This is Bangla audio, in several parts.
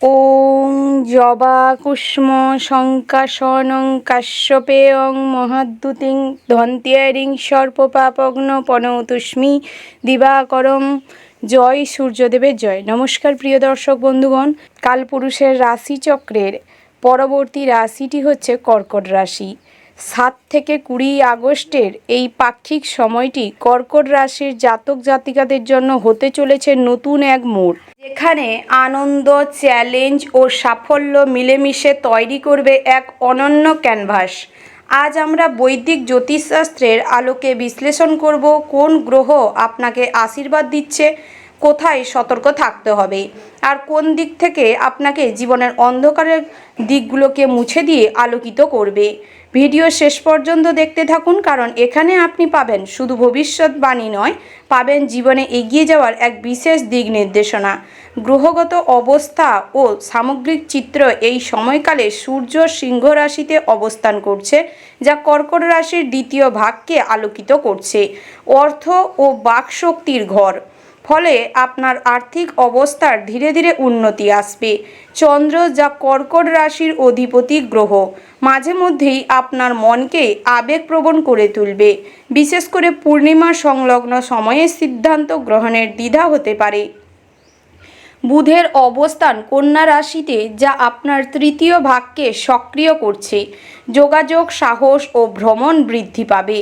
ওং জবা কুষ্ম শঙ্কাশনং কাশ্যপেয়ং মহাদ্যুতিং ধন্তিয়ারিং সর্পপাপগ্ন পনতুস্মি দিবাকরম। জয় সূর্যদেবের জয়। নমস্কার প্রিয় দর্শক বন্ধুগণ, কালপুরুষের রাশিচক্রের পরবর্তী রাশিটি হচ্ছে কর্কট রাশি। 7 থেকে 20 আগস্টের এই পাক্ষিক সময়টি কর্কট রাশির জাতক জাতিকাদের জন্য হতে চলেছে নতুন এক মোড়, যেখানে আনন্দ, চ্যালেঞ্জ ও সাফল্য মিলেমিশে তৈরি করবে এক অনন্য ক্যানভাস। আজ আমরা বৈদিক জ্যোতিষশাস্ত্রের আলোকে বিশ্লেষণ করব কোন গ্রহ আপনাকে আশীর্বাদ দিচ্ছে, কোথায় সতর্ক থাকতে হবে, আর কোন দিক থেকে আপনাকে জীবনের অন্ধকারের দিকগুলোকে মুছে দিয়ে আলোকিত করবে। ভিডিও শেষ পর্যন্ত দেখতে থাকুন, কারণ এখানে আপনি পাবেন শুধু ভবিষ্যৎবাণী নয়, পাবেন জীবনে এগিয়ে যাওয়ার এক বিশেষ দিক নির্দেশনা। গ্রহগত অবস্থা ও সামগ্রিক চিত্র এই সময়কালে সূর্য সিংহ রাশিতে অবস্থান করছে, যা কর্কট রাশির দ্বিতীয় ভাগকে আলোকিত করছে, অর্থ ও বাকশক্তির ঘর। ফলে আপনার আর্থিক অবস্থার ধীরে ধীরে উন্নতি আসবে। চন্দ্র, যা কর্কট রাশির অধিপতি গ্রহ, মাঝে মধ্যেই আপনার মনকে আবেগপ্রবণ করে তুলবে। বিশেষ করে পূর্ণিমা সংলগ্ন সময়ে সিদ্ধান্ত গ্রহণের দ্বিধা হতে পারে। বুধের অবস্থান কন্যা রাশিতে, যা আপনার তৃতীয় ভাগকে সক্রিয় করছে। যোগাযোগ, সাহস ও ভ্রমণ বৃদ্ধি পাবে।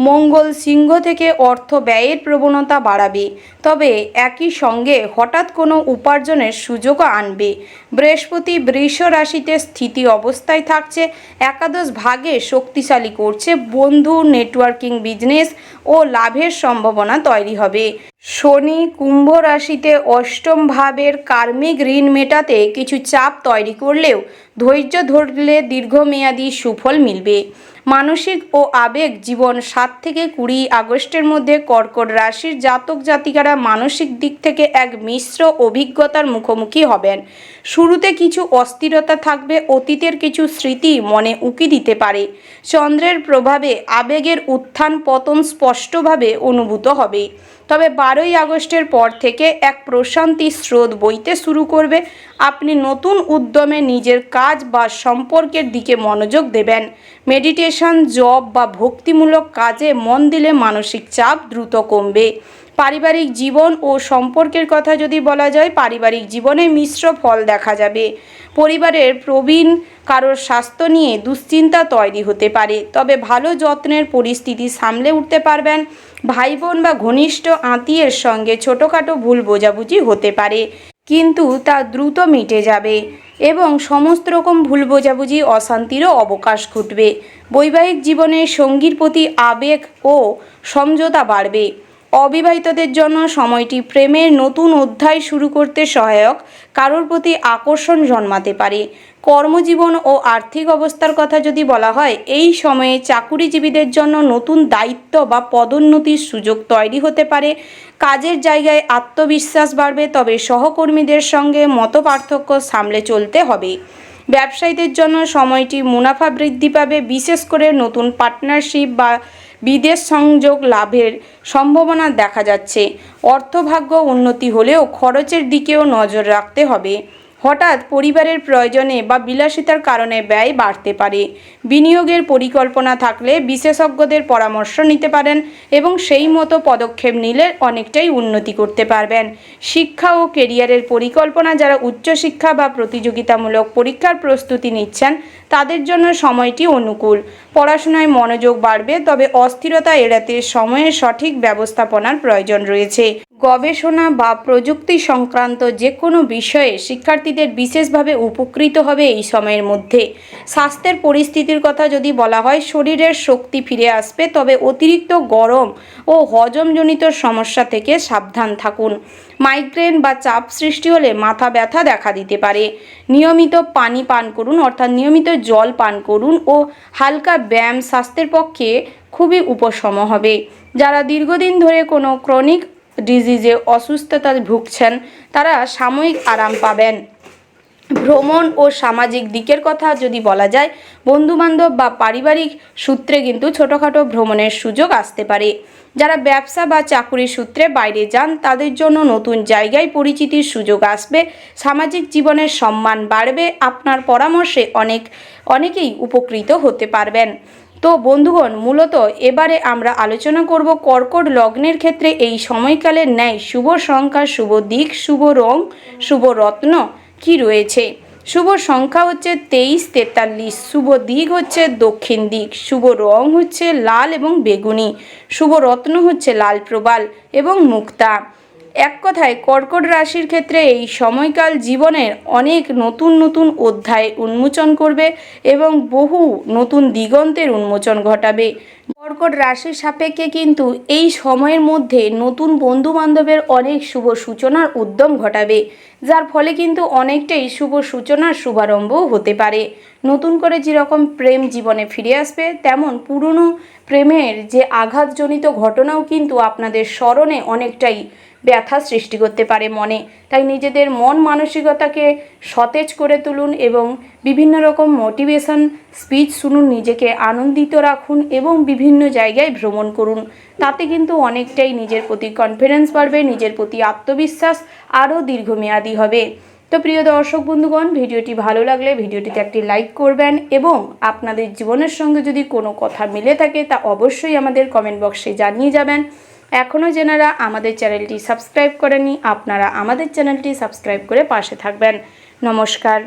মঙ্গল সিংহ থেকে অর্থ ব্যয়ের প্রবণতা বাড়াবে, তবে একই সঙ্গে হঠাৎ কোনো উপার্জনের সুযোগও আনবে। বৃহস্পতি বৃষ রাশিতে স্থিতি অবস্থায় থাকছে, একাদশ ভাগে শক্তিশালী করছে। বন্ধু, নেটওয়ার্কিং, বিজনেস ও লাভের সম্ভাবনা তৈরি হবে। শনি কুম্ভ রাশিতে অষ্টম ভাবের কার্মিক ঋণ মেটাতে কিছু চাপ তৈরি করলেও ধৈর্য ধরলে দীর্ঘমেয়াদী সুফল মিলবে। মানসিক ও আবেগ জীবন 7 থেকে 20 আগস্টের মধ্যে কর্কট রাশির জাতক জাতিকারা মানসিক দিক থেকে এক মিশ্র অভিজ্ঞতার মুখোমুখি হবেন। শুরুতে কিছু অস্থিরতা থাকবে, অতীতের কিছু স্মৃতি মনে উকি দিতে পারে। চন্দ্রের প্রভাবে আবেগের উত্থান পতন স্পষ্টভাবে অনুভূত হবে। তবে 12ই আগস্টের পর থেকে এক প্রশান্তির স্রোত বইতে শুরু করবে। আপনি নতুন উদ্যমে নিজের কাজ বা সম্পর্কের দিকে মনোযোগ দেবেন। মেডিটেশন, জব বা ভক্তিমূলক কাজে মন দিলে মানসিক চাপ দ্রুত কমবে। পারিবারিক জীবন ও সম্পর্কের কথা যদি বলা যায়, পারিবারিক জীবনে মিশ্র ফল দেখা যাবে। পরিবারের প্রবীণ কারোর স্বাস্থ্য নিয়ে দুশ্চিন্তা তৈরি হতে পারে, তবে ভালো যত্নের পরিস্থিতি সামলে উঠতে পারবেন। ভাই বোন বা ঘনিষ্ঠ আত্মীয়ের সঙ্গে ছোটোখাটো ভুল বোঝাবুঝি হতে পারে, কিন্তু তা দ্রুত মিটে যাবে এবং সমস্ত রকম ভুল বোঝাবুঝি অশান্তিরও অবকাশ ঘটবে। বৈবাহিক জীবনে সঙ্গীর প্রতি আবেগ ও সমঝোতা বাড়বে। অবিবাহিতদের জন্য সময়টি প্রেমের নতুন অধ্যায় শুরু করতে সহায়ক, কারোর প্রতি আকর্ষণ জন্মাতে পারে। কর্মজীবন ও আর্থিক অবস্থার কথা যদি বলা হয়, এই সময়ে চাকুরিজীবীদের জন্য নতুন দায়িত্ব বা পদোন্নতির সুযোগ তৈরি হতে পারে। কাজের জায়গায় আত্মবিশ্বাস বাড়বে, তবে সহকর্মীদের সঙ্গে মতপার্থক্য সামলে চলতে হবে। ব্যবসায়ীদের জন্য সময়টি মুনাফা বৃদ্ধি পাবে, বিশেষ করে নতুন পার্টনারশিপ বা বিদেশ সংযোগ লাভের সম্ভাবনা দেখা যাচ্ছে। অর্থভাগ্য উন্নতি হলেও খরচের দিকেও নজর রাখতে হবে। হঠাৎ পরিবারের প্রয়োজনে বা বিলাসিতার কারণে ব্যয় বাড়তে পারে। বিনিয়োগের পরিকল্পনা থাকলে বিশেষজ্ঞদের পরামর্শ নিতে পারেন এবং সেই মতো পদক্ষেপ নিলে অনেকটাই উন্নতি করতে পারবেন। শিক্ষা ও কেরিয়ারের পরিকল্পনা, যারা উচ্চশিক্ষা বা প্রতিযোগিতামূলক পরীক্ষার প্রস্তুতি নিচ্ছেন, তাদের জন্য সময়টি অনুকূল। পড়াশোনায় মনোযোগ বাড়বে, তবে অস্থিরতা এড়াতে সময়ের সঠিক ব্যবস্থাপনার প্রয়োজন রয়েছে। গবেষণা বা প্রযুক্তি সংক্রান্ত যে কোনো বিষয়ে শিক্ষার্থীদের বিশেষভাবে উপকৃত হবে এই সময়ের মধ্যে। স্বাস্থ্যের পরিস্থিতির কথা যদি বলা হয়, শরীরের শক্তি ফিরে আসবে, তবে অতিরিক্ত গরম ও হজমজনিত সমস্যা থেকে সাবধান থাকুন। মাইগ্রেন বা চাপ সৃষ্টি হলে মাথা ব্যথা দেখা দিতে পারে। নিয়মিত পানি পান করুন, অর্থাৎ নিয়মিত জল পান করুন ও হালকা ব্যায়াম স্বাস্থ্যের পক্ষে খুবই উপশম হবে। যারা দীর্ঘদিন ধরে কোনো ক্রনিক ডিজিজে অসুস্থতায় ভুগছেন, তারা সাময়িক আরাম পাবেন। ভ্রমণ ও সামাজিক দিকের কথা যদি বলা যায়, বন্ধুবান্ধব বা পারিবারিক সূত্রে কিন্তু ছোটোখাটো ভ্রমণের সুযোগ আসতে পারে। যারা ব্যবসা বা চাকুরি সূত্রে বাইরে যান তাদের জন্য নতুন জায়গায় পরিচিতির সুযোগ আসবে, সামাজিক জীবনের সম্মান বাড়বে, আপনার পরামর্শে অনেকেই উপকৃত হতে পারবেন। তো বন্ধুগণ, মূলত এবারে আমরা আলোচনা করব কর্কট লগ্নের ক্ষেত্রে এই সময়কালের ন্যায় শুভ সংখ্যা, শুভ দিক, শুভ রং, শুভ রত্ন কি রয়েছে। শুভ সংখ্যা হচ্ছে 2343, শুভ দিক হচ্ছে দক্ষিণ দিক, শুভ রং হচ্ছে লাল এবং বেগুনি, শুভ রত্ন হচ্ছে লাল প্রবাল এবং মুক্তা। এক কথায় কর্কট রাশির ক্ষেত্রে এই সময়কাল জীবনের অনেক নতুন নতুন অধ্যায় উন্মোচন করবে এবং বহু নতুন দিগন্তের উন্মোচন ঘটাবে। কর্কট রাশির সাপেক্ষে কিন্তু এই সময়ের মধ্যে নতুন বন্ধু বান্ধবের অনেক শুভ সূচনার উদ্যম ঘটাবে, যার ফলে কিন্তু অনেকটাই শুভ সূচনার শুভারম্ভও হতে পারে। নতুন করে যেরকম প্রেম জীবনে ফিরে আসবে, তেমন পুরনো প্রেমের যে আঘাতজনিত ঘটনাও কিন্তু আপনাদের স্মরণে অনেকটাই ব্যথা সৃষ্টি করতে পারে মনে। তাই নিজেদের মন মানসিকতাকে সতেজ করে তুলুন এবং বিভিন্ন রকম মোটিভেশন স্পিচ শুনুন, নিজেকে আনন্দিত রাখুন এবং বিভিন্ন জায়গায় ভ্রমণ করুন। তাতে কিন্তু অনেকটাই নিজের প্রতি কনফিডেন্স বাড়বে, নিজের প্রতি আত্মবিশ্বাস আরও দীর্ঘমেয়াদী হবে। তো প্রিয় দর্শক বন্ধুগণ, ভিডিওটি ভালো লাগলে ভিডিওটিতে একটি লাইক করবেন এবং আপনাদের জীবনের সঙ্গে যদি কোনো কথা মিলে থাকে তা অবশ্যই আমাদের কমেন্ট বক্সে জানিয়ে যাবেন। এখনও যারা আমাদের চ্যানেলটি সাবস্ক্রাইব করেননি, আপনারা আমাদের চ্যানেলটি সাবস্ক্রাইব করে পাশে থাকবেন। নমস্কার।